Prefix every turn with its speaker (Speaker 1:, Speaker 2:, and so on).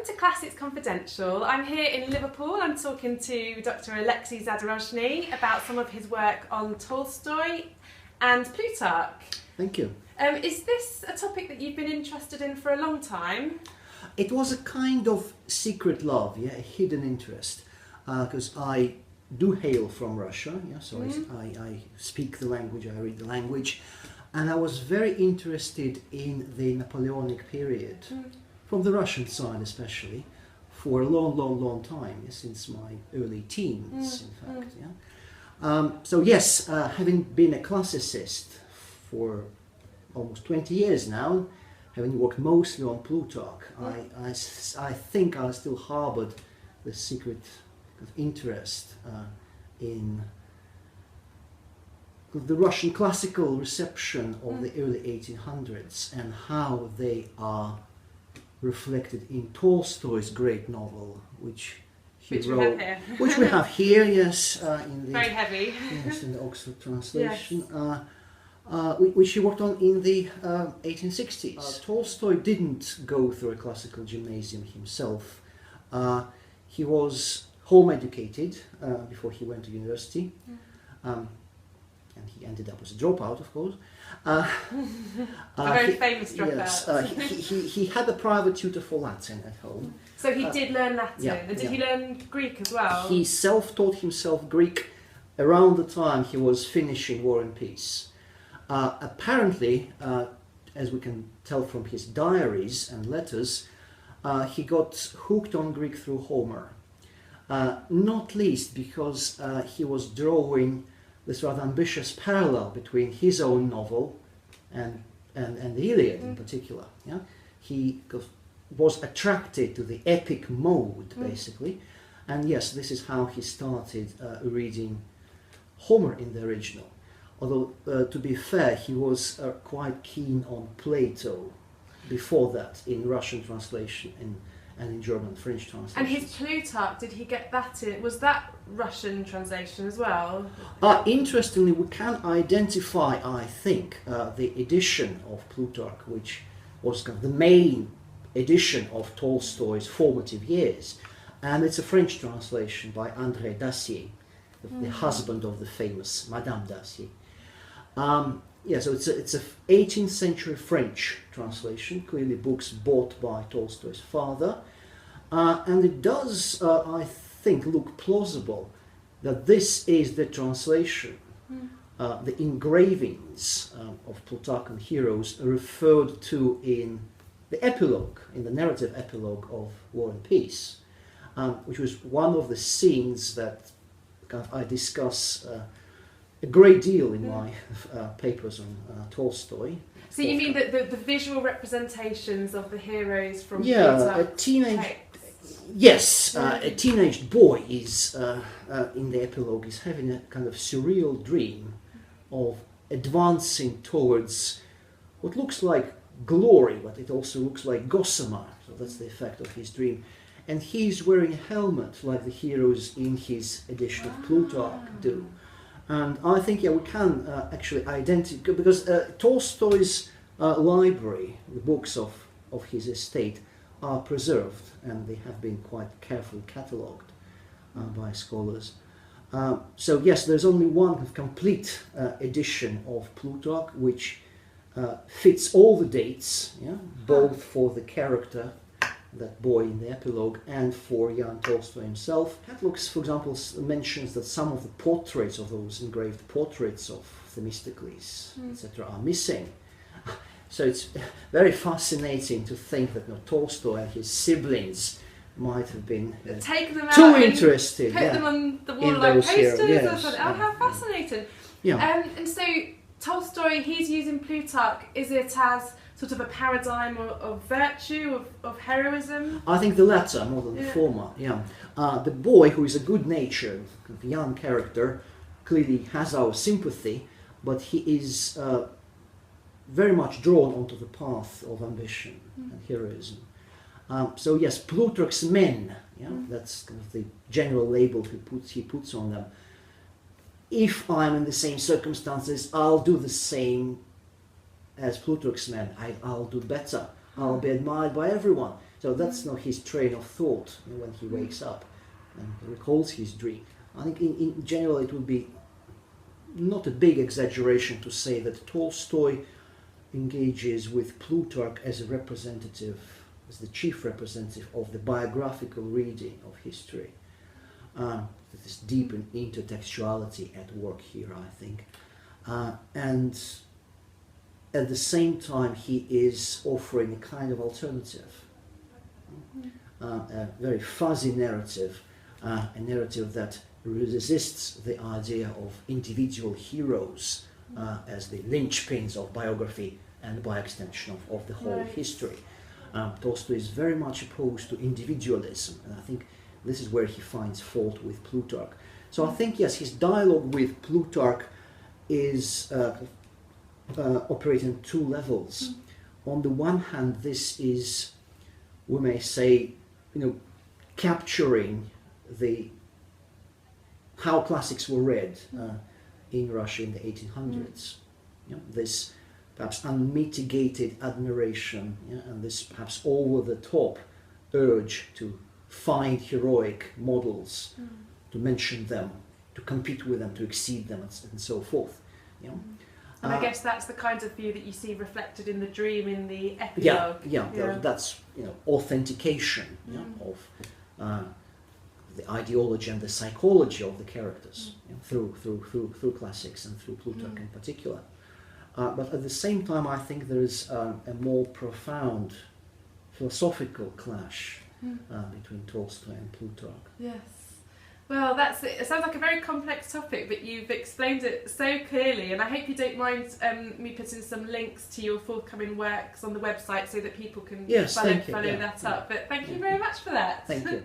Speaker 1: Welcome to Classics Confidential. I'm here in Liverpool. I'm talking to Dr. Alexei Zadorozhny about some of his work on Tolstoy and Plutarch.
Speaker 2: Thank you.
Speaker 1: Is this a topic that you've been interested in for a long time?
Speaker 2: It was a kind of secret love, yeah, a hidden interest, because I do hail from Russia, yeah, so I speak the language, I read the language, and I was very interested in the Napoleonic period, from the Russian side especially, for a long time, yeah, since my early teens, in fact. Yeah. So yes, having been a classicist for almost 20 years now, having worked mostly on Plutarch, I think I still harbored the secret of interest in the Russian classical reception of the early 1800s and how they are reflected in Tolstoy's great novel, which he wrote, which we have here, yes, in the
Speaker 1: very heavy,
Speaker 2: yes, in the Oxford translation, which he worked on in the 1860s. Tolstoy didn't go through a classical gymnasium himself. He was home educated before he went to university. And he ended up as a dropout, of course.
Speaker 1: A very famous dropout.
Speaker 2: Yes, he had a private tutor for Latin at home.
Speaker 1: So he did learn Latin, and did he learn Greek as well?
Speaker 2: He self-taught himself Greek around the time he was finishing War and Peace. Apparently, as we can tell from his diaries and letters, he got hooked on Greek through Homer. Not least because he was drawing this rather ambitious parallel between his own novel and the Iliad in particular. Yeah? He was attracted to the epic mode, basically, and yes, this is how he started reading Homer in the original. Although, to be fair, he was quite keen on Plato before that in Russian translation and in German and French translation.
Speaker 1: And his Plutarch, did he get that in? Was that Russian translation as well?
Speaker 2: Interestingly, we can identify, I think, the edition of Plutarch, which was kind of the main edition of Tolstoy's formative years. And it's a French translation by André Dacier, the husband of the famous Madame Dacier. Yeah, so it's a 18th century French translation, clearly books bought by Tolstoy's father, and it does, I think, look plausible that this is the translation. The engravings of Plutarchian heroes are referred to in the epilogue, in the narrative epilogue of War and Peace, which was one of the scenes that I discuss a great deal in my papers on Tolstoy.
Speaker 1: So you mean that the visual representations of the heroes from
Speaker 2: a teenage, yes, a teenage boy is in the epilogue is having a kind of surreal dream of advancing towards what looks like glory, but it also looks like gossamer. So that's the effect of his dream, and he's wearing a helmet like the heroes in his edition of Plutarch do. And I think, we can actually identify, because Tolstoy's library, the books of his estate, are preserved, and they have been quite carefully catalogued by scholars. So yes, there's only one complete edition of Plutarch, which fits all the dates, both for the character, that boy in the epilogue, and for Jan Tolstoy himself. Catalogues, for example, mentions that some of the portraits of those engraved portraits of Themistocles, etc., are missing. So it's very fascinating to think that Tolstoy and his siblings might have been too interested.
Speaker 1: Put them on the wall like posters or something. Oh, how fascinating!
Speaker 2: Yeah.
Speaker 1: And so Tolstoy, he's using Plutarch. Is it as sort of a paradigm of virtue, of heroism?
Speaker 2: I think the latter more than the former. The boy, who is a good-natured, young character, clearly has our sympathy, but he is very much drawn onto the path of ambition and heroism. So yes, Plutarch's men, that's kind of the general label he puts on them. If I'm in the same circumstances, I'll do the same as Plutarch's men. I'll do better. I'll be admired by everyone. So that's not his train of thought when he wakes up and recalls his dream. I think in general it would be not a big exaggeration to say that Tolstoy engages with Plutarch as a representative, as the chief representative of the biographical reading of history. This deep intertextuality at work here, I think. And at the same time, he is offering a kind of alternative, a very fuzzy narrative, a narrative that resists the idea of individual heroes as the linchpins of biography and by extension of the whole history. Tolstoy is very much opposed to individualism, and I think this is where he finds fault with Plutarch. So I think, yes, his dialogue with Plutarch is operating on two levels. On the one hand, this is, we may say, capturing how classics were read in Russia in the 1800s. This perhaps unmitigated admiration, and this perhaps over-the-top urge to find heroic models, to mention them, to compete with them, to exceed them, and so forth.
Speaker 1: And I guess that's the kind of view that you see reflected in the dream, in the epilogue.
Speaker 2: That's authentication of the ideology and the psychology of the characters through classics and through Plutarch in particular. But at the same time, I think there is a more profound philosophical clash between Tolstoy and Plutarch.
Speaker 1: Yes. Well, it sounds like a very complex topic, but you've explained it so clearly, and I hope you don't mind me putting some links to your forthcoming works on the website so that people can follow that up. But thank you very much for that.
Speaker 2: Thank you.